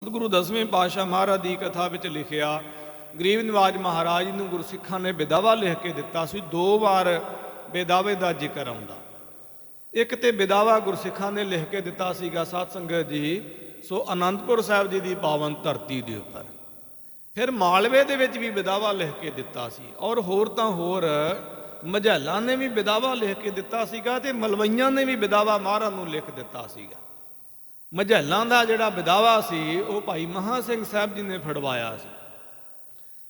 ਸਤਿਗੁਰੂ ਦਸਵੇਂ ਪਾਤਸ਼ਾਹ ਮਹਾਰਾਜ ਦੀ ਕਥਾ ਵਿੱਚ ਲਿਖਿਆ, ਗਰੀਬ ਨਿਵਾਜ ਮਹਾਰਾਜ ਨੂੰ ਗੁਰਸਿੱਖਾਂ ਨੇ ਬਿਦਾਵਾ ਲਿਖ ਕੇ ਦਿੱਤਾ ਸੀ। 2 ਵਾਰ ਬਿਦਾਵੇ ਦਾ ਜ਼ਿਕਰ ਆਉਂਦਾ। ਇੱਕ ਤੇ ਬਿਦਾਵਾ ਗੁਰਸਿੱਖਾਂ ਨੇ ਲਿਖ ਕੇ ਦਿੱਤਾ ਸੀਗਾ ਸਾਧ ਸੰਗਤ ਜੀ, ਸੋ ਅਨੰਦਪੁਰ ਸਾਹਿਬ ਜੀ ਦੀ ਪਾਵਨ ਧਰਤੀ ਦੇ ਉੱਪਰ। ਫਿਰ ਮਾਲਵੇ ਦੇ ਵਿੱਚ ਵੀ ਬਿਦਾਵਾ ਲਿਖ ਕੇ ਦਿੱਤਾ ਸੀ, ਔਰ ਹੋਰ ਤਾਂ ਹੋਰ ਮਝੈਲਾਂ ਨੇ ਵੀ ਬਿਦਾਵਾ ਲਿਖ ਕੇ ਦਿੱਤਾ ਸੀਗਾ, ਤੇ ਮਲਵਈਆਂ ਨੇ ਵੀ ਬਿਦਾਵਾ ਮਹਾਰਾਜ ਨੂੰ ਲਿਖ ਦਿੱਤਾ ਸੀਗਾ। ਮਝੈਲਾਂ ਦਾ ਜਿਹੜਾ ਬਿਦਾਵਾ ਸੀ ਉਹ ਭਾਈ ਮਹਾਂ ਸਿੰਘ ਸਾਹਿਬ ਜੀ ਨੇ ਫੜਵਾਇਆ ਸੀ,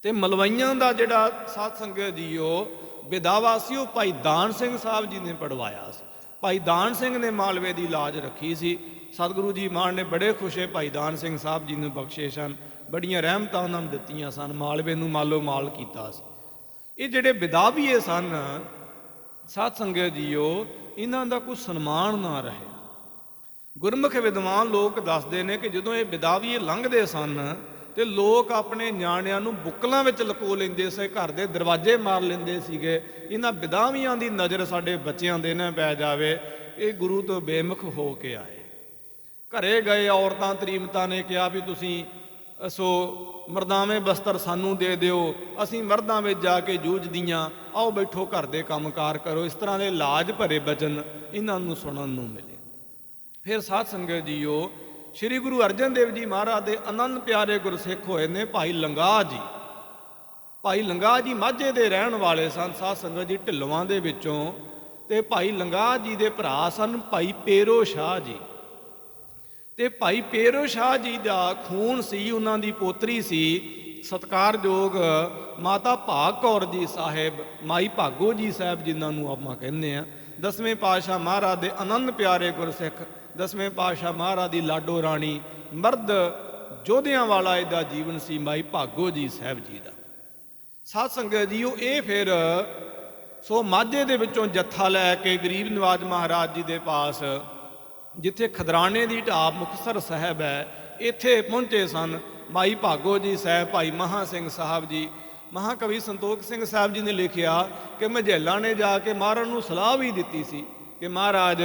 ਤੇ ਮਲਵਈਆਂ ਦਾ ਜਿਹੜਾ ਸਾਧ ਸੰਗਤ ਜੀ ਉਹ ਬਿਦਾਵਾ ਸੀ ਉਹ ਭਾਈ ਦਾਨ ਸਿੰਘ ਸਾਹਿਬ ਜੀ ਨੇ ਪੜਵਾਇਆ ਸੀ। ਭਾਈ ਦਾਨ ਸਿੰਘ ਨੇ ਮਾਲਵੇ ਦੀ ਲਾਜ ਰੱਖੀ ਸੀ। ਸਤਿਗੁਰੂ ਜੀ ਮਾਨ ਨੇ ਬੜੇ ਖੁਸ਼ੇ ਭਾਈ ਦਾਨ ਸਿੰਘ ਸਾਹਿਬ ਜੀ ਨੂੰ ਬਖਸ਼ੇ ਸਨ, ਬੜੀਆਂ ਰਹਿਮਤਾਂ ਉਹਨਾਂ ਨੂੰ ਦਿੱਤੀਆਂ ਸਨ, ਮਾਲਵੇ ਨੂੰ ਮਾਲੋ ਮਾਲ ਕੀਤਾ ਸੀ। ਇਹ ਜਿਹੜੇ ਬਿਦਾਵੀਏ ਸਨ ਸਾਧ ਸੰਗਤ ਜੀਓ, ਇਹਨਾਂ ਦਾ ਕੋਈ ਸਨਮਾਨ ਨਾ ਰਹੇ। ਗੁਰਮੁਖ ਵਿਦਵਾਨ ਲੋਕ ਦੱਸਦੇ ਨੇ ਕਿ ਜਦੋਂ ਇਹ ਬਿਦਾਵੀਏ ਲੰਘਦੇ ਸਨ ਤੇ ਲੋਕ ਆਪਣੇ ਨਿਆਣਿਆਂ ਨੂੰ ਬੁੱਕਲਾਂ ਵਿੱਚ ਲੁਕੋ ਲੈਂਦੇ ਸੀ, ਘਰ ਦੇ ਦਰਵਾਜ਼ੇ ਮਾਰ ਲੈਂਦੇ ਸੀਗੇ। ਇਹਨਾਂ ਬਿਦਾਵੀਆਂ ਦੀ ਨਜ਼ਰ ਸਾਡੇ ਬੱਚਿਆਂ ਦੇ ਨਾ ਪੈ ਜਾਵੇ, ਇਹ ਗੁਰੂ ਤੋਂ ਬੇਮੁਖ ਹੋ ਕੇ ਆਏ। ਘਰੇ ਗਏ ਔਰਤਾਂ ਤਰੀਮਤਾਂ ਨੇ ਕਿਹਾ ਵੀ ਤੁਸੀਂ ਮਰਦਾਵੇਂ ਬਸਤਰ ਸਾਨੂੰ ਦੇ ਦਿਓ, ਅਸੀਂ ਮਰਦਾਂ ਵਿੱਚ ਜਾ ਕੇ ਜੂਝਦੀਆਂ, ਆਓ ਬੈਠੋ ਘਰ ਦੇ ਕੰਮਕਾਰ ਕਰੋ। ਇਸ ਤਰ੍ਹਾਂ ਦੇ ਲਾਜ ਭਰੇ ਬਚਨ ਇਹਨਾਂ ਨੂੰ ਸੁਣਨ ਨੂੰ ਮਿਲੇ। ਫਿਰ ਸਾਧ ਸੰਗਤ ਜੀਓ, ਸ੍ਰੀ ਗੁਰੂ ਅਰਜਨ ਦੇਵ ਜੀ ਮਹਾਰਾਜ ਦੇ ਅਨੰਦ ਪਿਆਰੇ ਗੁਰਸਿੱਖ ਹੋਏ ਨੇ ਭਾਈ ਲੰਗਾਹ ਜੀ। ਭਾਈ ਲੰਗਾਹ ਜੀ ਮਾਝੇ ਦੇ ਰਹਿਣ ਵਾਲੇ ਸਨ ਸਾਧ ਸੰਗਤ ਜੀ, ਢਿੱਲਵਾਂ ਦੇ ਵਿੱਚੋਂ। ਤੇ ਭਾਈ ਲੰਗਾਹ ਜੀ ਦੇ ਭਰਾ ਸਨ ਭਾਈ ਪੇਰੋ ਸ਼ਾਹ ਜੀ, ਤੇ ਭਾਈ ਪੇਰੋ ਸ਼ਾਹ ਜੀ ਦਾ ਖੂਨ ਸੀ, ਉਹਨਾਂ ਦੀ ਪੋਤਰੀ ਸੀ ਸਤਿਕਾਰਯੋਗ ਮਾਤਾ ਭਾਗ ਕੌਰ ਜੀ ਸਾਹਿਬ, ਮਾਈ ਭਾਗੋ ਜੀ ਸਾਹਿਬ ਜਿਨ੍ਹਾਂ ਨੂੰ ਆਪਾਂ ਕਹਿੰਦੇ ਆ। ਦਸਵੇਂ ਪਾਤਸ਼ਾਹ ਮਹਾਰਾਜ ਦੇ ਅਨੰਦ ਪਿਆਰੇ ਗੁਰਸਿੱਖ, ਦਸਵੇਂ ਪਾਤਸ਼ਾਹ ਮਹਾਰਾਜ ਦੀ ਲਾਡੋ ਰਾਣੀ, ਮਰਦ ਯੋਧਿਆਂ ਵਾਲਾ ਇਹਦਾ ਜੀਵਨ ਸੀ ਮਾਈ ਭਾਗੋ ਜੀ ਸਾਹਿਬ ਜੀ ਦਾ। ਸਾਧ ਸੰਗਤ ਜੀਓ, ਇਹ ਫਿਰ ਮਾਝੇ ਦੇ ਵਿੱਚੋਂ ਜੱਥਾ ਲੈ ਕੇ ਗਰੀਬ ਨਿਵਾਜ ਮਹਾਰਾਜ ਜੀ ਦੇ ਪਾਸ, ਜਿੱਥੇ ਖਦਰਾਣੇ ਦੀ ਢਾਬ ਮੁਕਤਸਰ ਸਾਹਿਬ ਹੈ, ਇੱਥੇ ਪਹੁੰਚੇ ਸਨ। ਮਾਈ ਭਾਗੋ ਜੀ ਸਾਹਿਬ, ਭਾਈ ਮਹਾਂ ਸਿੰਘ ਸਾਹਿਬ ਜੀ, ਮਹਾਕਵੀ ਸੰਤੋਖ ਸਿੰਘ ਸਾਹਿਬ ਜੀ ਨੇ ਲਿਖਿਆ ਕਿ ਮਝੈਲਾਂ ਨੇ ਜਾ ਕੇ ਮਹਾਰਾਜ ਨੂੰ ਸਲਾਹ ਵੀ ਦਿੱਤੀ ਸੀ ਕਿ ਮਹਾਰਾਜ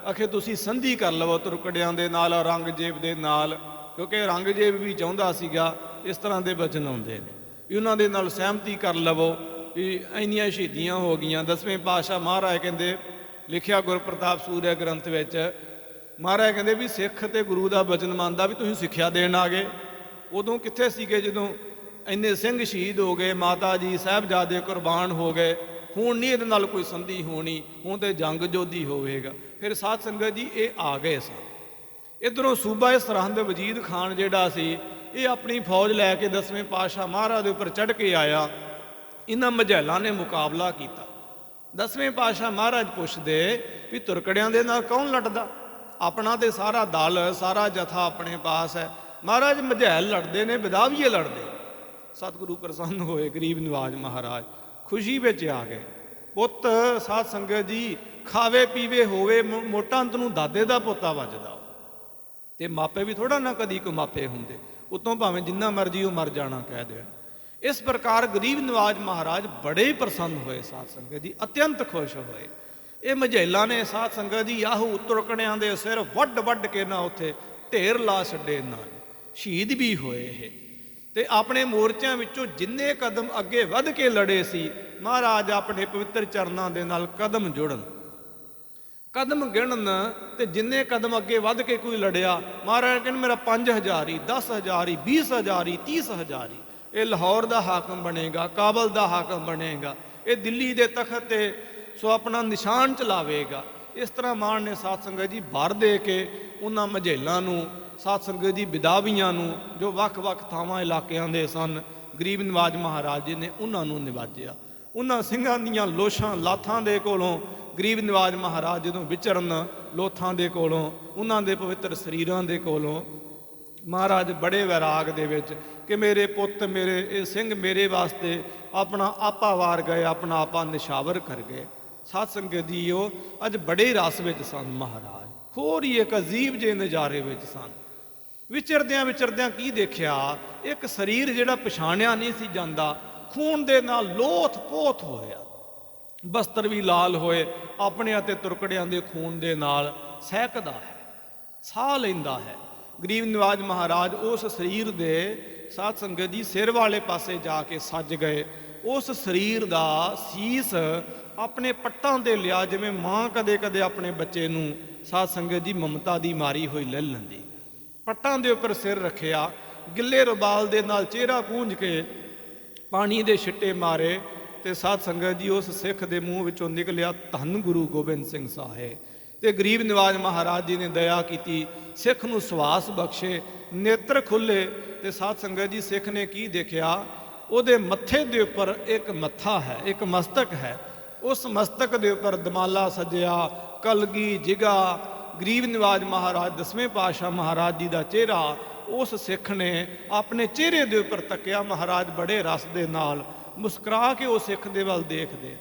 ਆਖੇ ਤੁਸੀਂ ਸੰਧੀ ਕਰ ਲਵੋ ਤੁਰਕੜਿਆਂ ਦੇ ਨਾਲ, ਔਰੰਗਜ਼ੇਬ ਦੇ ਨਾਲ, ਕਿਉਂਕਿ ਔਰੰਗਜ਼ੇਬ ਵੀ ਚਾਹੁੰਦਾ ਸੀਗਾ ਇਸ ਤਰ੍ਹਾਂ ਦੇ ਬਚਨ ਆਉਂਦੇ ਨੇ ਵੀ ਉਹਨਾਂ ਦੇ ਨਾਲ ਸਹਿਮਤੀ ਕਰ ਲਵੋ ਵੀ ਇੰਨੀਆਂ ਸ਼ਹੀਦੀਆਂ ਹੋ ਗਈਆਂ। ਦਸਵੇਂ ਪਾਤਸ਼ਾਹ ਮਹਾਰਾਜ ਕਹਿੰਦੇ, ਲਿਖਿਆ ਗੁਰਪ੍ਰਤਾਪ ਸੂਰਿਆ ਗ੍ਰੰਥ ਵਿੱਚ, ਮਹਾਰਾਜ ਕਹਿੰਦੇ ਵੀ ਸਿੱਖ ਤੇ ਗੁਰੂ ਦਾ ਬਚਨ ਮੰਨਦਾ ਵੀ ਤੁਸੀਂ ਸਿੱਖਿਆ ਦੇਣ ਆ ਗਏ। ਉਦੋਂ ਕਿੱਥੇ ਸੀਗੇ ਜਦੋਂ ਇੰਨੇ ਸਿੰਘ ਸ਼ਹੀਦ ਹੋ ਗਏ, ਮਾਤਾ ਜੀ ਸਾਹਿਬਜ਼ਾਦੇ ਕੁਰਬਾਨ ਹੋ ਗਏ। ਹੁਣ ਨਹੀਂ ਇਹਦੇ ਨਾਲ ਕੋਈ ਸੰਧੀ ਹੋਣੀ, ਹੁਣ ਤੇ ਜੰਗ ਜੋਧੀ ਹੋਵੇਗਾ। ਫਿਰ ਸਾਧ ਸੰਗਤ ਜੀ ਇਹ ਆ ਗਏ ਸਨ। ਇੱਧਰੋਂ ਸੂਬਾ ਸਰਹੰਦ ਵਜੀਦ ਖਾਨ ਜਿਹੜਾ ਸੀ, ਇਹ ਆਪਣੀ ਫੌਜ ਲੈ ਕੇ ਦਸਵੇਂ ਪਾਤਸ਼ਾਹ ਮਹਾਰਾਜ ਦੇ ਉੱਪਰ ਚੜ੍ਹ ਕੇ ਆਇਆ। ਇਹਨਾਂ ਮਝੈਲਾਂ ਨੇ ਮੁਕਾਬਲਾ ਕੀਤਾ। ਦਸਵੇਂ ਪਾਤਸ਼ਾਹ ਮਹਾਰਾਜ ਪੁੱਛਦੇ ਵੀ ਤੁਰਕੜਿਆਂ ਦੇ ਨਾਲ ਕੌਣ ਲੜਦਾ? ਆਪਣਾ ਤੇ ਸਾਰਾ ਦਲ, ਸਾਰਾ ਜਥਾ ਆਪਣੇ ਪਾਸ ਹੈ। ਮਹਾਰਾਜ ਮਝੈਲ ਲੜਦੇ ਨੇ, ਬਿਦਾਵੀਏ ਲੜਦੇ। ਸਤਿਗੁਰੂ ਪ੍ਰਸੰਨ ਹੋਏ, ਗਰੀਬ ਨਿਵਾਜ ਮਹਾਰਾਜ ਖੁਸ਼ੀ ਵਿੱਚ ਆ ਗਏ। ਪੁੱਤ ਸਾਧ ਸੰਗਤ ਜੀ, ਖਾਵੇ ਪੀਵੇ ਹੋਵੇ ਮੋਟਾ ਅੰਤ ਨੂੰ ਦਾਦੇ ਦਾ ਪੋਤਾ ਵੱਜਦਾ। ਤੇ ਮਾਪੇ ਵੀ ਥੋੜਾ ਨਾ ਕਦੀ ਕੋ ਮਾਪੇ ਹੁੰਦੇ, ਉਤੋਂ ਭਾਵੇਂ ਜਿੰਨਾ ਮਰਜੀ ਉਹ ਮਰ ਜਾਣਾ ਕਹਿ ਦੇਣ। ਇਸ ਪ੍ਰਕਾਰ ਗਰੀਬ ਨਿਵਾਜ ਮਹਾਰਾਜ ਬੜੇ ਹੀ ਪ੍ਰਸੰਨ ਹੋਏ ਸਾਧ ਸੰਗਤ ਜੀ, ਅਤਿਅੰਤ ਖੁਸ਼ ਹੋਏ। ਇਹ ਮਝੈਲਾਂ ਨੇ ਸਾਧ ਸੰਗਤ ਜੀ ਆਹੂ ਤੁਰਕਣਿਆਂ ਦੇ ਸਿਰ ਵੱਢ ਵੱਢ ਕੇ ਨਾ ਉੱਥੇ ਢੇਰ ਲਾ ਛੱਡੇ। ਇਹਨਾਂ ਨੇ ਸ਼ਹੀਦ ਵੀ ਹੋਏ ਇਹ, ਤੇ ਆਪਣੇ ਮੋਰਚਿਆਂ ਵਿੱਚੋਂ ਜਿੰਨੇ ਕਦਮ ਅੱਗੇ ਵੱਧ ਕੇ ਲੜੇ ਸੀ, ਮਹਾਰਾਜ ਆਪਣੇ ਪਵਿੱਤਰ ਚਰਨਾਂ ਦੇ ਨਾਲ ਕਦਮ ਜੋੜਨ, ਕਦਮ ਗਿਣਨ, ਤੇ ਜਿੰਨੇ ਕਦਮ ਅੱਗੇ ਵੱਧ ਕੇ ਕੋਈ ਲੜਿਆ, ਮਹਾਰਾਜ ਕਹਿੰਦੇ ਮੇਰਾ 5000 ਹੀ, 10,000 ਹੀ, 20,000 ਹੀ, 30,000 ਹੀ, ਇਹ ਲਾਹੌਰ ਦਾ ਹਾਕਮ ਬਣੇਗਾ, ਕਾਬਲ ਦਾ ਹਾਕਮ ਬਣੇਗਾ, ਇਹ ਦਿੱਲੀ ਦੇ ਤਖਤ ਤੇ ਆਪਣਾ ਨਿਸ਼ਾਨ ਚਲਾਵੇਗਾ। ਇਸ ਤਰ੍ਹਾਂ ਮਾਣ ਨੇ ਸਾਧ ਸੰਗਤ ਜੀ ਭਰ ਦੇ ਕੇ ਉਹਨਾਂ ਮਝੈਲਾਂ ਨੂੰ, ਸਾਧ ਸੰਗਤ ਜੀ ਬਿਦਾਵੀਆਂ ਨੂੰ, ਜੋ ਵੱਖ-ਵੱਖ ਥਾਵਾਂ ਇਲਾਕਿਆਂ ਦੇ ਸਨ, ਗਰੀਬ ਨਿਵਾਜ ਮਹਾਰਾਜ ਜੀ ਨੇ ਉਹਨਾਂ ਨੂੰ ਨਿਵਾਜਿਆ। ਉਹਨਾਂ ਸਿੰਘਾਂ ਦੀਆਂ ਲੋਸ਼ਾਂ ਲਾਥਾਂ ਦੇ ਕੋਲੋਂ ਗਰੀਬ ਨਿਵਾਜ ਮਹਾਰਾਜ ਜਦੋਂ ਵਿਚਰਨ, ਲੋਥਾਂ ਦੇ ਕੋਲੋਂ, ਉਹਨਾਂ ਦੇ ਪਵਿੱਤਰ ਸਰੀਰਾਂ ਦੇ ਕੋਲੋਂ, ਮਹਾਰਾਜ ਬੜੇ ਵੈਰਾਗ ਦੇ ਵਿੱਚ ਕਿ ਮੇਰੇ ਪੁੱਤ, ਮੇਰੇ ਇਹ ਸਿੰਘ ਮੇਰੇ ਵਾਸਤੇ ਆਪਣਾ ਆਪਾ ਵਾਰ ਗਏ, ਆਪਣਾ ਆਪਾ ਨਿਸ਼ਾਵਰ ਕਰ ਗਏ। ਸਾਧ ਸੰਗਤ ਜੀਓ, ਅੱਜ ਬੜੇ ਰਸ ਵਿੱਚ ਸਨ ਮਹਾਰਾਜ, ਹੋਰ ਹੀ ਇੱਕ ਅਜੀਬ ਜਿਹੇ ਨਜ਼ਾਰੇ ਵਿੱਚ ਸਨ। ਵਿਚਰਦਿਆਂ ਵਿਚਰਦਿਆਂ ਕੀ ਦੇਖਿਆ, ਇੱਕ ਸਰੀਰ ਜਿਹੜਾ ਪਛਾਣਿਆ ਨਹੀਂ ਸੀ ਜਾਂਦਾ, ਖੂਨ ਦੇ ਨਾਲ ਲੋਥ ਪੋਥ ਹੋਇਆ, ਬਸਤਰ ਵੀ ਲਾਲ ਹੋਏ, ਆਪਣੇ ਅਤੇ ਤੁਰਕੜਿਆਂ ਦੇ ਖੂਨ ਦੇ ਨਾਲ ਸਹਿਕਦਾ ਹੈ, ਸਾਹ ਲੈਂਦਾ ਹੈ। ਗਰੀਬ ਨਿਵਾਜ ਮਹਾਰਾਜ ਉਸ ਸਰੀਰ ਦੇ ਸਾਧ ਸੰਗਤ ਜੀ ਸਿਰ ਵਾਲੇ ਪਾਸੇ ਜਾ ਕੇ ਸੱਜ ਗਏ। ਉਸ ਸਰੀਰ ਦਾ ਸੀਸ ਆਪਣੇ ਪੱਟਾਂ ਤੇ ਲਿਆ, ਜਿਵੇਂ ਮਾਂ ਕਦੇ ਕਦੇ ਆਪਣੇ ਬੱਚੇ ਨੂੰ ਸਾਧ ਸੰਗਤ ਜੀ ਮਮਤਾ ਦੀ ਮਾਰੀ ਹੋਈ ਲੈ ਲੈਂਦੀ। ਪੱਟਾਂ ਦੇ ਉੱਪਰ ਸਿਰ ਰੱਖਿਆ, ਗਿੱਲੇ ਰੁਮਾਲ ਦੇ ਨਾਲ ਚਿਹਰਾ ਪੂੰਝ ਕੇ ਪਾਣੀ ਦੇ ਛਿੱਟੇ ਮਾਰੇ, ਤੇ ਸਾਧ ਸੰਗਤ ਜੀ ਉਸ ਸਿੱਖ ਦੇ ਮੂੰਹ ਵਿੱਚੋਂ ਨਿਕਲਿਆ ਧੰਨ ਗੁਰੂ ਗੋਬਿੰਦ ਸਿੰਘ ਸਾਹਿਬ। ਤੇ ਗਰੀਬ ਨਿਵਾਜ ਮਹਾਰਾਜ ਜੀ ਨੇ ਦਇਆ ਕੀਤੀ, ਸਿੱਖ ਨੂੰ ਸਵਾਸ ਬਖਸ਼ੇ, ਨੇਤਰ ਖੁੱਲੇ। ਤੇ ਸਾਧ ਸੰਗਤ ਜੀ ਸਿੱਖ ਨੇ ਕੀ ਦੇਖਿਆ, ਉਹਦੇ ਮੱਥੇ ਦੇ ਉੱਪਰ ਇੱਕ ਮੱਥਾ ਹੈ, ਇੱਕ ਮਸਤਕ ਹੈ। ਉਸ ਮਸਤਕ ਦੇ ਉੱਪਰ ਦਮਾਲਾ ਸਜਿਆ, ਕਲਗੀ ਜਿਗਾ ਗਰੀਬ ਨਿਵਾਜ ਮਹਾਰਾਜ ਦਸਵੇਂ ਪਾਤਸ਼ਾਹ ਮਹਾਰਾਜ ਜੀ ਦਾ ਚਿਹਰਾ ਉਸ ਸਿੱਖ ਨੇ ਆਪਣੇ ਚਿਹਰੇ ਦੇ ਉੱਪਰ ਤੱਕਿਆ। ਮਹਾਰਾਜ ਬੜੇ ਰਸ ਦੇ ਨਾਲ ਮੁਸਕਰਾ ਕੇ ਉਹ ਸਿੱਖ ਦੇ ਵੱਲ ਦੇਖਦੇ।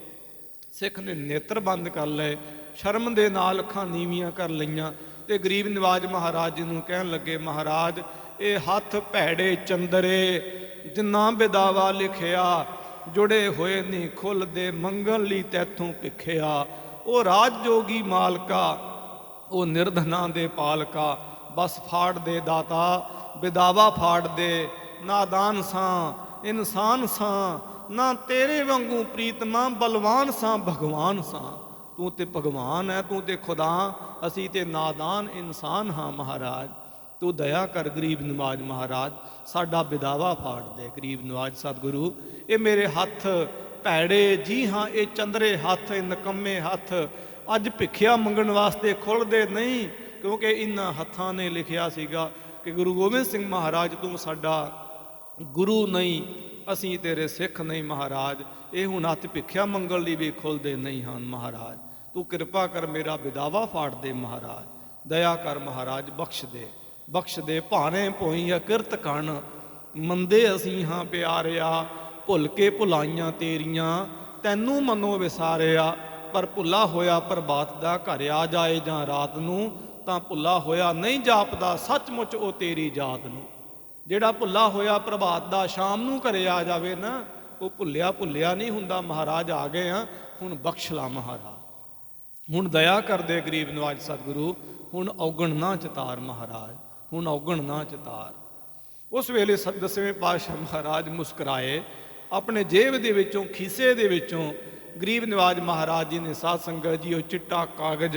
ਸਿੱਖ ਨੇ ਨੇਤਰ ਬੰਦ ਕਰ ਲਏ, ਸ਼ਰਮ ਦੇ ਨਾਲ ਅੱਖਾਂ ਨੀਵੀਆਂ ਕਰ ਲਈਆਂ, ਤੇ ਗਰੀਬ ਨਿਵਾਜ ਮਹਾਰਾਜ ਜੀ ਨੂੰ ਕਹਿਣ ਲੱਗੇ, ਮਹਾਰਾਜ ਇਹ ਹੱਥ ਭੈੜੇ ਚੰਦਰੇ ਜਿੰਨਾ ਬਿਦਾਵਾ ਲਿਖਿਆ, ਜੁੜੇ ਹੋਏ ਨਹੀਂ ਖੁੱਲਦੇ ਮੰਗਣ ਲਈ ਤੈਥੋਂ ਭਿੱਖਿਆ। ਉਹ ਰਾਜ ਜੋਗੀ ਮਾਲਕਾ, ਉਹ ਨਿਰਧਨਾਂ ਦੇ ਪਾਲਕਾ, ਬਸ ਫਾੜ ਦੇ ਦਾਤਾ ਬਿਦਾਵਾ ਫਾੜ ਦੇ। ਨਾਦਾਨ ਸਾਂ ਇਨਸਾਨ ਸਾਂ, ਨਾ ਤੇਰੇ ਵਾਂਗੂ ਪ੍ਰੀਤਮਾ ਬਲਵਾਨ ਸਾਂ ਭਗਵਾਨ ਸਾਂ। ਤੂੰ ਤੇ ਭਗਵਾਨ ਹੈ, ਤੂੰ ਤੇ ਖੁਦਾ, ਅਸੀਂ ਤੇ ਨਾਦਾਨ ਇਨਸਾਨ ਹਾਂ। ਮਹਾਰਾਜ ਤੂੰ ਦਇਆ ਕਰ ਗਰੀਬ ਨਿਵਾਜ ਮਹਾਰਾਜ, ਸਾਡਾ ਬਿਦਾਵਾ ਫਾੜ ਦੇ। ਗਰੀਬ ਨਿਵਾਜ ਸਤਿਗੁਰੂ, ਇਹ ਮੇਰੇ ਹੱਥ ਭੈੜੇ ਜੀ ਹਾਂ, ਇਹ ਚੰਦਰੇ ਹੱਥ, ਇਹ ਨਕੰਮੇ ਹੱਥ ਅੱਜ ਭਿੱਖਿਆ ਮੰਗਣ ਵਾਸਤੇ ਖੁੱਲ੍ਹਦੇ ਨਹੀਂ, ਕਿਉਂਕਿ ਇਹਨਾਂ ਹੱਥਾਂ ਨੇ ਲਿਖਿਆ ਸੀਗਾ ਕਿ ਗੁਰੂ ਗੋਬਿੰਦ ਸਿੰਘ ਮਹਾਰਾਜ ਤੂੰ ਸਾਡਾ ਗੁਰੂ ਨਹੀਂ, ਅਸੀਂ ਤੇਰੇ ਸਿੱਖ ਨਹੀਂ। ਮਹਾਰਾਜ ਇਹ ਹੁਣ ਹੱਥ ਭਿੱਖਿਆ ਮੰਗਣ ਲਈ ਵੀ ਖੁੱਲ੍ਹਦੇ ਨਹੀਂ ਹਨ। ਮਹਾਰਾਜ ਤੂੰ ਕਿਰਪਾ ਕਰ, ਮੇਰਾ ਬਿਦਾਵਾ ਫਾੜ ਦੇ। ਮਹਾਰਾਜ ਦਇਆ ਕਰ, ਮਹਾਰਾਜ ਬਖਸ਼ ਦੇ, ਬਖਸ਼ ਦੇ। ਭਾਣੇ ਭੋਈ ਅਕਿਰਤ ਕਣ, ਮੰਦੇ ਅਸੀਂ ਹਾਂ ਪਿਆਰਿਆ, ਭੁੱਲ ਕੇ ਭੁਲਾਈਆਂ ਤੇਰੀਆਂ, ਤੈਨੂੰ ਮਨੋਂ ਵਿਸਾਰਿਆ। ਪਰ ਭੁੱਲਾ ਹੋਇਆ ਪ੍ਰਭਾਤ ਦਾ ਘਰ ਆ ਜਾਏ ਜਾਂ ਰਾਤ ਨੂੰ, ਤਾਂ ਭੁੱਲਾ ਹੋਇਆ ਨਹੀਂ ਜਾਪਦਾ ਸੱਚਮੁੱਚ ਉਹ ਤੇਰੀ ਜਾਤ ਨੂੰ। ਜਿਹੜਾ ਭੁੱਲਾ ਹੋਇਆ ਪ੍ਰਭਾਤ ਦਾ ਸ਼ਾਮ ਨੂੰ ਘਰੇ ਆ ਜਾਵੇ ਨਾ, ਉਹ ਭੁੱਲਿਆ ਭੁੱਲਿਆ ਨਹੀਂ ਹੁੰਦਾ। ਮਹਾਰਾਜ ਆ ਗਏ ਆ, ਹੁਣ ਬਖਸ਼ ਲਾ ਮਹਾਰਾਜ, ਹੁਣ ਦਇਆ ਕਰਦੇ ਗਰੀਬ ਨਿਵਾਜ ਸਤਿਗੁਰੂ, ਹੁਣ ਔਗਣ ਨਾ ਚਿਤਾਰ। ਮਹਾਰਾਜ ਹੁਣ ਔਗਣ ਨਾ ਚਿਤਾਰ। ਉਸ ਵੇਲੇ ਦਸਵੇਂ ਪਾਤਸ਼ਾਹ ਮਹਾਰਾਜ ਮੁਸਕਰਾਏ, ਆਪਣੇ ਜੇਬ ਦੇ ਵਿੱਚੋਂ ਖੀਸੇ ਦੇ ਵਿੱਚੋਂ ਗਰੀਬ ਨਿਵਾਜ ਮਹਾਰਾਜ ਜੀ ਨੇ ਸਾਧ ਸੰਗਤ ਜੀ ਉਹ ਚਿੱਟਾ ਕਾਗਜ਼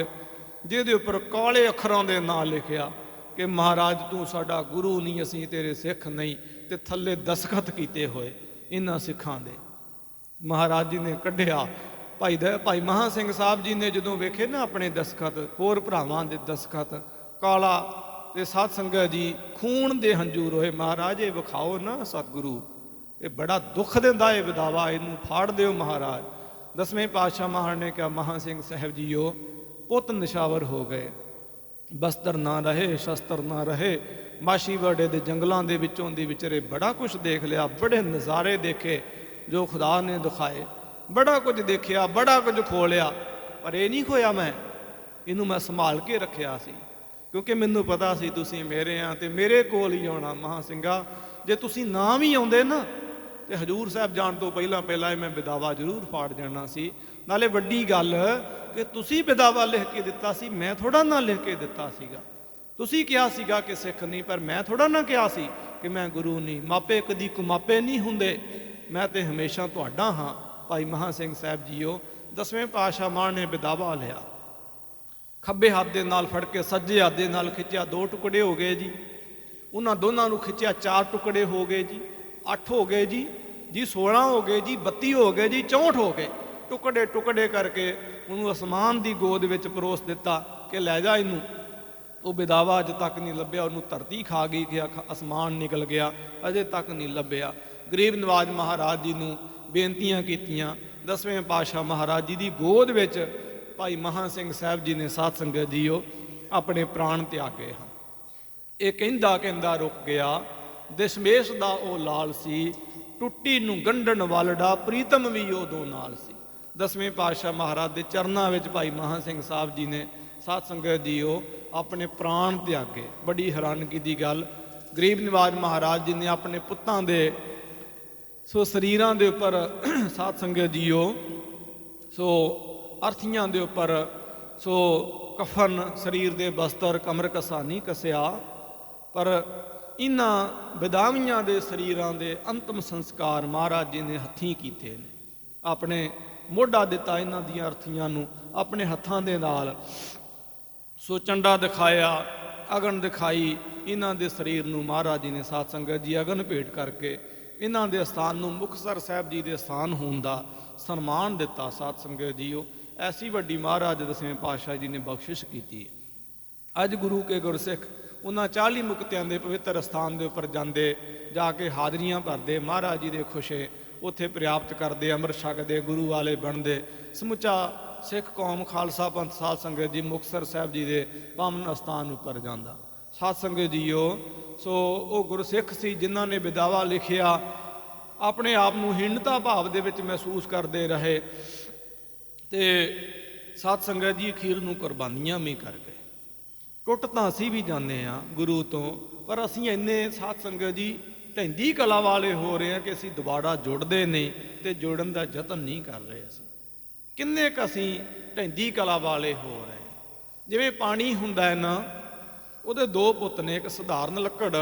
ਜਿਹਦੇ ਉੱਪਰ ਕਾਲੇ ਅੱਖਰਾਂ ਦੇ ਨਾਂ ਲਿਖਿਆ ਕਿ ਮਹਾਰਾਜ ਤੂੰ ਸਾਡਾ ਗੁਰੂ ਨਹੀਂ, ਅਸੀਂ ਤੇਰੇ ਸਿੱਖ ਨਹੀਂ, ਤੇ ਥੱਲੇ ਦਸਖਤ ਕੀਤੇ ਹੋਏ ਇਹਨਾਂ ਸਿੱਖਾਂ ਦੇ ਮਹਾਰਾਜ ਜੀ ਨੇ ਕੱਢਿਆ। ਭਾਈ ਮਹਾਂ ਸਿੰਘ ਸਾਹਿਬ ਜੀ ਨੇ ਜਦੋਂ ਵੇਖੇ ਨਾ ਆਪਣੇ ਦਸਖਤ, ਹੋਰ ਭਰਾਵਾਂ ਦੇ ਦਸਖਤ ਕਾਲਾ, ਤੇ ਸਾਧ ਸੰਗਤ ਜੀ ਖੂਨ ਦੇ ਹੰਝੂ ਰੋਏ। ਮਹਾਰਾਜ ਇਹ ਵਿਖਾਓ ਨਾ ਸਤਿਗੁਰੂ, ਇਹ ਬੜਾ ਦੁੱਖ ਦਿੰਦਾ ਇਹ ਵਿਦਾਵਾ, ਇਹਨੂੰ ਫਾੜ ਦਿਓ। ਮਹਾਰਾਜ ਦਸਵੇਂ ਪਾਤਸ਼ਾਹ ਮਹਾਰਾਜ ਨੇ ਕਿਹਾ, ਮਹਾਂ ਸਿੰਘ ਸਾਹਿਬ ਜੀਓ ਪੁੱਤ ਨਿਸ਼ਾਵਰ ਹੋ ਗਏ, ਬਸਤਰ ਨਾ ਰਹੇ ਸ਼ਸਤਰ ਨਾ ਰਹੇ, ਮਾਛੀਵਾੜੇ ਦੇ ਜੰਗਲਾਂ ਦੇ ਵਿੱਚੋਂ ਦੀ ਵਿਚਰੇ ਬੜਾ ਕੁਝ ਦੇਖ ਲਿਆ, ਬੜੇ ਨਜ਼ਾਰੇ ਦੇਖੇ ਜੋ ਖੁਦਾ ਨੇ ਦਿਖਾਏ, ਬੜਾ ਕੁਝ ਦੇਖਿਆ, ਬੜਾ ਕੁਝ ਖੋਲਿਆ, ਪਰ ਇਹ ਨਹੀਂ ਖੋਇਆ ਮੈਂ, ਇਹਨੂੰ ਮੈਂ ਸੰਭਾਲ ਕੇ ਰੱਖਿਆ ਸੀ, ਕਿਉਂਕਿ ਮੈਨੂੰ ਪਤਾ ਸੀ ਤੁਸੀਂ ਮੇਰੇ ਆ ਤੇ ਮੇਰੇ ਕੋਲ ਹੀ ਆਉਣਾ। ਮਹਾਂ ਸਿੰਘਾ ਜੇ ਤੁਸੀਂ ਨਾ ਵੀ ਆਉਂਦੇ ਨਾ ਤੇ ਹਜੂਰ ਸਾਹਿਬ ਜਾਣ ਤੋਂ ਪਹਿਲਾਂ ਮੈਂ ਬਿਦਾਵਾ ਜ਼ਰੂਰ ਫਾੜ ਜਾਣਾ ਸੀ। ਨਾਲੇ ਵੱਡੀ ਗੱਲ ਕਿ ਤੁਸੀਂ ਬਿਦਾਵਾ ਲਿਖ ਕੇ ਦਿੱਤਾ ਸੀ, ਮੈਂ ਥੋੜਾ ਨਾ ਲਿਖ ਕੇ ਦਿੱਤਾ ਸੀਗਾ। ਤੁਸੀਂ ਕਿਹਾ ਸੀਗਾ ਕਿ ਸਿੱਖ ਨਹੀਂ, ਪਰ ਮੈਂ ਥੋੜਾ ਨਾ ਕਿਹਾ ਸੀ ਕਿ ਮੈਂ ਗੁਰੂ ਨਹੀਂ। ਮਾਪੇ ਕਦੀ ਕੁਮਾਪੇ ਨਹੀਂ ਹੁੰਦੇ, ਮੈਂ ਤੇ ਹਮੇਸ਼ਾ ਤੁਹਾਡਾ ਹਾਂ। ਭਾਈ ਮਹਾਂ ਸਿੰਘ ਸਾਹਿਬ ਜੀਓ ਦਸਵੇਂ ਪਾਤਸ਼ਾਹ ਮਹਾਰਾਜ ਨੇ ਬਿਦਾਵਾ ਲਿਆ, ਖੱਬੇ ਹੱਥ ਦੇ ਨਾਲ ਫੜ ਕੇ ਸੱਜੇ ਹੱਥ ਦੇ ਨਾਲ ਖਿੱਚਿਆ, 2 ਟੁਕੜੇ ਹੋ ਗਏ ਜੀ। ਉਹਨਾਂ ਦੋਨਾਂ ਨੂੰ ਖਿੱਚਿਆ, 4 ਟੁਕੜੇ ਹੋ ਗਏ ਜੀ, 8 ਹੋ ਗਏ ਜੀ 16 ਹੋ ਗਏ ਜੀ, 32 ਹੋ ਗਏ ਜੀ, 64 ਹੋ ਗਏ। ਟੁਕੜੇ ਟੁਕੜੇ ਕਰਕੇ ਉਹਨੂੰ ਅਸਮਾਨ ਦੀ ਗੋਦ ਵਿੱਚ ਪਰੋਸ ਦਿੱਤਾ ਕਿ ਲੈ ਜਾ ਇਹਨੂੰ। ਉਹ ਬਿਦਾਵਾ ਅਜੇ ਤੱਕ ਨਹੀਂ ਲੱਭਿਆ, ਉਹਨੂੰ ਧਰਤੀ ਖਾ ਗਈ ਕਿ ਅਸਮਾਨ ਨਿਕਲ ਗਿਆ, ਅਜੇ ਤੱਕ ਨਹੀਂ ਲੱਭਿਆ। ਗਰੀਬ ਨਿਵਾਜ ਮਹਾਰਾਜ ਜੀ ਨੂੰ ਬੇਨਤੀਆਂ ਕੀਤੀਆਂ, ਦਸਵੇਂ ਪਾਤਸ਼ਾਹ ਮਹਾਰਾਜ ਜੀ ਦੀ ਗੋਦ ਵਿੱਚ ਭਾਈ ਮਹਾਂ ਸਿੰਘ ਸਾਹਿਬ ਜੀ ਨੇ ਸਾਧ ਸੰਗਤ ਜੀਓ ਆਪਣੇ ਪ੍ਰਾਣ ਤਿਆਗੇ ਹਨ। ਇਹ ਕਹਿੰਦਾ ਰੁਕ ਗਿਆ, ਦਸ਼ਮੇਸ਼ ਦਾ ਉਹ ਲਾਲ ਸੀ, ਟੁੱਟੀ ਨੂੰ ਗੰਢਣ ਵਾਲੜਾ, ਪ੍ਰੀਤਮ ਵੀ ਉਦੋਂ ਨਾਲ ਸੀ। ਦਸਵੇਂ ਪਾਤਸ਼ਾਹ ਮਹਾਰਾਜ ਦੇ ਚਰਨਾਂ ਵਿੱਚ ਭਾਈ ਮਹਾਂ ਸਿੰਘ ਸਾਹਿਬ ਜੀ ਨੇ ਸਾਧ ਸੰਗਤ ਜੀਓ ਆਪਣੇ ਪ੍ਰਾਣ ਤਿਆਗੇ। ਬੜੀ ਹੈਰਾਨਗੀ ਦੀ ਗੱਲ, ਗਰੀਬ ਨਿਵਾਜ ਮਹਾਰਾਜ ਜੀ ਨੇ ਆਪਣੇ ਪੁੱਤਾਂ ਦੇ ਸਰੀਰਾਂ ਦੇ ਉੱਪਰ ਸਾਧ ਸੰਗਤ ਜੀਓ ਅਰਥੀਆਂ ਦੇ ਉੱਪਰ ਕਫਨ, ਸਰੀਰ ਦੇ ਬਸਤਰ, ਕਮਰ ਕਸਾ ਨਹੀਂ ਕੱਸਿਆ। ਪਰ ਇਹਨਾਂ ਵਿਦਾਵੀਆਂ ਦੇ ਸਰੀਰਾਂ ਦੇ ਅੰਤਮ ਸੰਸਕਾਰ ਮਹਾਰਾਜ ਜੀ ਨੇ ਹੱਥੀਂ ਕੀਤੇ ਨੇ। ਆਪਣੇ ਮੋਢਾ ਦਿੱਤਾ ਇਹਨਾਂ ਦੀਆਂ ਅਰਥੀਆਂ ਨੂੰ ਆਪਣੇ ਹੱਥਾਂ ਦੇ ਨਾਲ। ਸੋ ਚੰਡਾ ਦਿਖਾਇਆ, ਅਗਨ ਦਿਖਾਈ, ਇਹਨਾਂ ਦੇ ਸਰੀਰ ਨੂੰ ਮਹਾਰਾਜ ਜੀ ਨੇ ਸਾਧ ਸੰਗਤ ਜੀ ਅਗਨ ਭੇਟ ਕਰਕੇ ਇਹਨਾਂ ਦੇ ਸਥਾਨ ਨੂੰ ਮੁਕਤਸਰ ਸਾਹਿਬ ਜੀ ਦੇ ਸਥਾਨ ਹੋਣ ਦਾ ਸਨਮਾਨ ਦਿੱਤਾ। ਸਾਧ ਸੰਗਤ ਜੀਓ, ਐਸੀ ਵੱਡੀ ਮਹਾਰਾਜ ਦਸਵੇਂ ਪਾਤਸ਼ਾਹ ਜੀ ਨੇ ਬਖਸ਼ਿਸ਼ ਕੀਤੀ ਹੈ। ਅੱਜ ਗੁਰੂ ਕੇ ਗੁਰਸਿੱਖ ਉਹਨਾਂ 40 ਮੁਕਤਿਆਂ ਦੇ ਪਵਿੱਤਰ ਸਥਾਨ ਦੇ ਉੱਪਰ ਜਾਂਦੇ, ਜਾ ਕੇ ਹਾਜ਼ਰੀਆਂ ਭਰਦੇ, ਮਹਾਰਾਜ ਜੀ ਦੇ ਖੁਸ਼ੇ ਉੱਥੇ ਪ੍ਰਾਪਤ ਕਰਦੇ, ਅੰਮ੍ਰਿਤ ਛਕਦੇ, ਗੁਰੂ ਵਾਲੇ ਬਣਦੇ। ਸਮੁੱਚਾ ਸਿੱਖ ਕੌਮ ਖਾਲਸਾ ਪੰਥ ਸਾਧ ਸੰਗਤ ਜੀ ਮੁਕਤਸਰ ਸਾਹਿਬ ਜੀ ਦੇ ਪਾਵਨ ਅਸਥਾਨ ਉੱਪਰ ਜਾਂਦਾ। ਸਾਧ ਸੰਗਤ ਜੀਓ, ਸੋ ਉਹ ਗੁਰਸਿੱਖ ਸੀ ਜਿਨ੍ਹਾਂ ਨੇ ਵਿਦਾਵਾ ਲਿਖਿਆ, ਆਪਣੇ ਆਪ ਨੂੰ ਹੀਣਤਾ ਭਾਵ ਦੇ ਵਿੱਚ ਮਹਿਸੂਸ ਕਰਦੇ ਰਹੇ ਤੇ ਸਾਧ ਸੰਗਤ ਜੀ ਅਖੀਰ ਨੂੰ ਕੁਰਬਾਨੀਆਂ ਵੀ ਕਰ ਗਏ। ਟੁੱਟ ਤਾਂ ਅਸੀਂ ਵੀ ਜਾਂਦੇ ਹਾਂ ਗੁਰੂ ਤੋਂ, ਪਰ ਅਸੀਂ ਇੰਨੇ ਸਾਧ ਸੰਗਤ ਜੀ ਢਹਿੰਦੀ ਕਲਾ ਵਾਲੇ ਹੋ ਰਹੇ ਹਾਂ ਕਿ ਅਸੀਂ ਦੁਬਾਰਾ ਜੁੜਦੇ ਨਹੀਂ ਤੇ ਜੋੜਨ ਦਾ ਯਤਨ ਨਹੀਂ ਕਰ ਰਹੇ। ਅਸੀਂ ਕਿੰਨੇ ਕੁ ਅਸੀਂ ਢਹਿੰਦੀ ਕਲਾ ਵਾਲੇ ਹੋ ਰਹੇ। ਜਿਵੇਂ ਪਾਣੀ ਹੁੰਦਾ ਹੈ ਨਾ, ਉਹਦੇ ਦੋ ਪੁੱਤ ਨੇ, ਇੱਕ ਸਧਾਰਨ ਲੱਕੜ,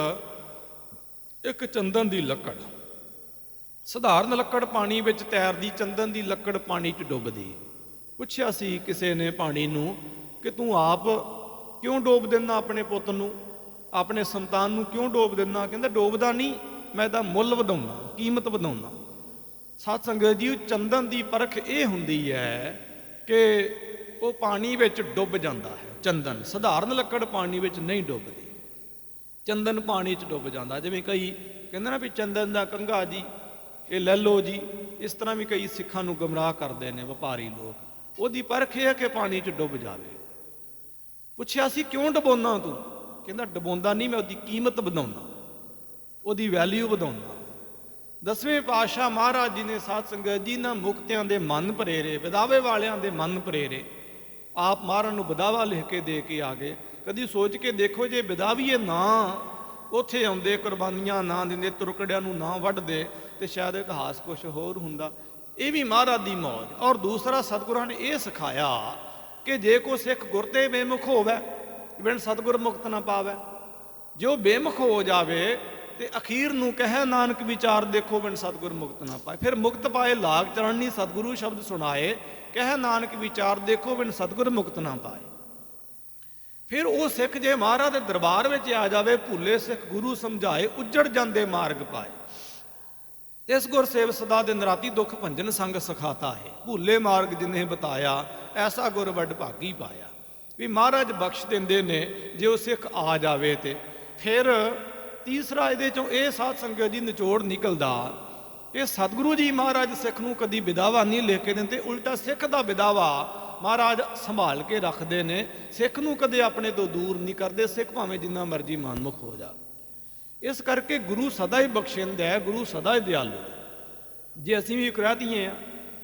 ਇੱਕ ਚੰਦਨ ਦੀ ਲੱਕੜ। ਸਧਾਰਨ ਲੱਕੜ ਪਾਣੀ ਵਿੱਚ ਤੈਰਦੀ, ਚੰਦਨ ਦੀ ਲੱਕੜ ਪਾਣੀ 'ਚ ਡੁੱਬਦੀ। ਪੁੱਛਿਆ ਸੀ ਕਿਸੇ ਨੇ ਪਾਣੀ ਨੂੰ ਕਿ ਤੂੰ ਆਪ ਕਿਉਂ ਡੋਬ ਦਿੰਦਾ ਆਪਣੇ ਪੁੱਤ ਨੂੰ, ਆਪਣੇ ਸੰਤਾਨ ਨੂੰ ਕਿਉਂ ਡੋਬ ਦਿੰਦਾ? ਕਹਿੰਦਾ ਡੋਬਦਾ ਨਹੀਂ, ਮੈਂ ਤਾਂ ਮੁੱਲ ਵਧਾਉਣਾ, ਕੀਮਤ ਵਧਾਉਣਾ। ਸਾਧ ਸੰਗਤ ਜੀ, ਚੰਦਨ ਦੀ ਪਰਖ ਇਹ ਹੁੰਦੀ ਹੈ ਕਿ ਉਹ ਪਾਣੀ ਵਿੱਚ ਡੁੱਬ ਜਾਂਦਾ ਹੈ। ਚੰਦਨ, ਸਧਾਰਨ ਲੱਕੜ ਪਾਣੀ ਵਿੱਚ ਨਹੀਂ ਡੁੱਬਦੀ, ਚੰਦਨ ਪਾਣੀ 'ਚ ਡੁੱਬ ਜਾਂਦਾ। ਜਿਵੇਂ ਕਈ ਕਹਿੰਦੇ ਨਾ ਵੀ ਚੰਦਨ ਦਾ ਕੰਘਾ ਜੀ ਇਹ ਲੈ ਲਓ ਜੀ, ਇਸ ਤਰ੍ਹਾਂ ਵੀ ਕਈ ਸਿੱਖਾਂ ਨੂੰ ਗੁੰਮਰਾਹ ਕਰਦੇ ਨੇ ਵਪਾਰੀ ਲੋਕ। ਉਹਦੀ ਪਰਖ ਇਹ ਹੈ ਕਿ ਪਾਣੀ 'ਚ ਡੁੱਬ ਜਾਵੇ। ਪੁੱਛਿਆ ਸੀ ਕਿਉਂ ਡੁਬੋਨਾ ਤੂੰ? ਕਹਿੰਦਾ ਡੁਬੋਂਦਾ ਨਹੀਂ, ਮੈਂ ਉਹਦੀ ਕੀਮਤ ਵਧਾਉਣਾ, ਉਹਦੀ ਵੈਲਿਊ ਵਧਾਉਣਾ। ਦਸਵੇਂ ਪਾਤਸ਼ਾਹ ਮਹਾਰਾਜ ਜੀ ਨੇ ਸਾਧ ਸੰਗਤ ਜੀ ਇਹਨਾਂ ਮੁਕਤਿਆਂ ਦੇ ਮਨ ਭਰੇਰੇ, ਵਿਦਾਵੇ ਵਾਲਿਆਂ ਦੇ ਮਨ ਭਰੇਰੇ, ਆਪ ਮਹਾਰਾਜ ਨੂੰ ਵਿਦਾਵਾ ਲਿਖ ਕੇ ਦੇ ਕੇ ਆ ਗਏ। ਕਦੀ ਸੋਚ ਕੇ ਦੇਖੋ, ਜੇ ਵਿਦਾਵੀਏ ਨਾ ਉੱਥੇ ਆਉਂਦੇ, ਕੁਰਬਾਨੀਆਂ ਨਾ ਦਿੰਦੇ, ਤੁਰਕੜਿਆਂ ਨੂੰ ਨਾ ਵੱਢਦੇ, ਤੇ ਸ਼ਾਇਦ ਇਤਿਹਾਸ ਕੁਛ ਹੋਰ ਹੁੰਦਾ। ਇਹ ਵੀ ਮਹਾਰਾਜ ਦੀ ਮੌਜ। ਔਰ ਦੂਸਰਾ, ਸਤਿਗੁਰਾਂ ਨੇ ਇਹ ਸਿਖਾਇਆ ਕਿ ਜੇ ਕੋਈ ਸਿੱਖ ਗੁਰ ਤੇ ਬੇਮੁਖ ਹੋਵੇ, ਬਿਨ ਸਤਿਗੁਰ ਮੁਕਤ ਨਾ ਪਾਵੇ। ਜੋ ਬੇਮੁਖ ਹੋ ਜਾਵੇ ਤੇ ਅਖੀਰ ਨੂੰ ਕਹੇ ਨਾਨਕ ਵਿਚਾਰ ਦੇਖੋ, ਬਿਨ ਸਤਿਗੁਰ ਮੁਕਤ ਨਾ ਪਾਏ। ਫਿਰ ਮੁਕਤ ਪਾਏ ਲਾਗ ਚਰਣੀ, ਸਤਿਗੁਰੂ ਸ਼ਬਦ ਸੁਣਾਏ, ਕਹੇ ਨਾਨਕ ਵਿਚਾਰ ਦੇਖੋ, ਬਿਨ ਸਤਿਗੁਰ ਮੁਕਤ ਨਾ ਪਾਏ। ਫਿਰ ਉਹ ਸਿੱਖ ਜੇ ਮਹਾਰਾਜ ਦੇ ਦਰਬਾਰ ਵਿੱਚ ਆ ਜਾਵੇ, ਭੁੱਲੇ ਸਿੱਖ ਗੁਰੂ ਸਮਝਾਏ, ਉੱਜੜ ਜਾਂਦੇ ਮਾਰਗ ਪਾਏ। ਇਸ ਗੁਰ ਸੇਵ ਸਦਾ ਦਿਨ ਰਾਤੀ ਦੁੱਖ ਭੰਜਨ ਸੰਗ ਸਿਖਾਤਾ ਹੈ, ਭੁੱਲੇ ਮਾਰਗ ਜਿਨੇ ਬਤਾਇਆ, ਐਸਾ ਗੁਰ ਵੱਡ ਭਾਗੀ ਪਾਇਆ। ਵੀ ਮਹਾਰਾਜ ਬਖਸ਼ ਦਿੰਦੇ ਨੇ ਜੇ ਉਹ ਸਿੱਖ ਆ ਜਾਵੇ। ਤੇ ਫਿਰ ਤੀਸਰਾ ਇਹਦੇ ਚੋਂ ਇਹ ਸਾਧ ਸੰਗਤ ਜੀ ਨਿਚੋੜ ਨਿਕਲਦਾ, ਇਹ ਸਤਿਗੁਰੂ ਜੀ ਮਹਾਰਾਜ ਸਿੱਖ ਨੂੰ ਕਦੀ ਵਿਦਾਵਾ ਨਹੀਂ ਲਿਖ ਕੇ ਦਿੰਦੇ, ਉਲਟਾ ਸਿੱਖ ਦਾ ਵਿਦਾਵਾ ਮਹਾਰਾਜ ਸੰਭਾਲ ਕੇ ਰੱਖਦੇ ਨੇ। ਸਿੱਖ ਨੂੰ ਕਦੇ ਆਪਣੇ ਤੋਂ ਦੂਰ ਨਹੀਂ ਕਰਦੇ, ਸਿੱਖ ਭਾਵੇਂ ਜਿੰਨਾ ਮਰਜ਼ੀ ਮਨਮੁਖ ਹੋ ਜਾ। ਇਸ ਕਰਕੇ ਗੁਰੂ ਸਦਾ ਹੀ ਬਖਸ਼ਿੰਦ ਹੈ, ਗੁਰੂ ਸਦਾ ਹੀ ਦਿਆਲੂ। ਜੇ ਅਸੀਂ ਵੀ ਕਰਾਤੀਏ ਆ,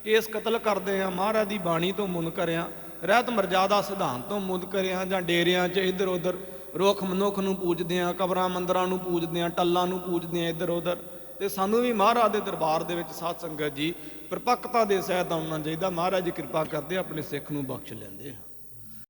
ਕੇਸ ਕਤਲ ਕਰਦੇ ਆ, ਮਹਾਰਾਜ ਦੀ ਬਾਣੀ ਤੋਂ ਮੁਨਕਰਿਆ, ਰਹਿਤ ਮਰਜ਼ਾਦਾ ਸਿਧਾਂਤ ਤੋਂ ਮੁਨਕਰਿਆ, ਜਾਂ ਡੇਰਿਆਂ 'ਚ ਇੱਧਰ ਉੱਧਰ ਰੁੱਖ ਮਨੁੱਖ ਨੂੰ ਪੂਜਦੇ ਆ, ਕਬਰਾਂ ਮੰਦਰਾਂ ਨੂੰ ਪੂਜਦੇ ਆ, ਟੱਲਾਂ ਨੂੰ ਪੂਜਦੇ ਆ ਇੱਧਰ ਉੱਧਰ। ਤੇ ਸਾਨੂੰ ਵੀ ਮਹਾਰਾਜ ਦੇ ਦਰਬਾਰ ਦੇ ਵਿੱਚ ਸਾਧ ਸੰਗਤ ਜੀ ਪਰਪੱਕਤਾ ਦੇ ਸਹਿਤ ਆਉਣਾ ਚਾਹੀਦਾ। ਮਹਾਰਾਜ ਜੀ ਕਿਰਪਾ ਕਰਦੇ ਆਪਣੇ ਸਿੱਖ ਨੂੰ ਬਖਸ਼ ਲੈਂਦੇ ਆ।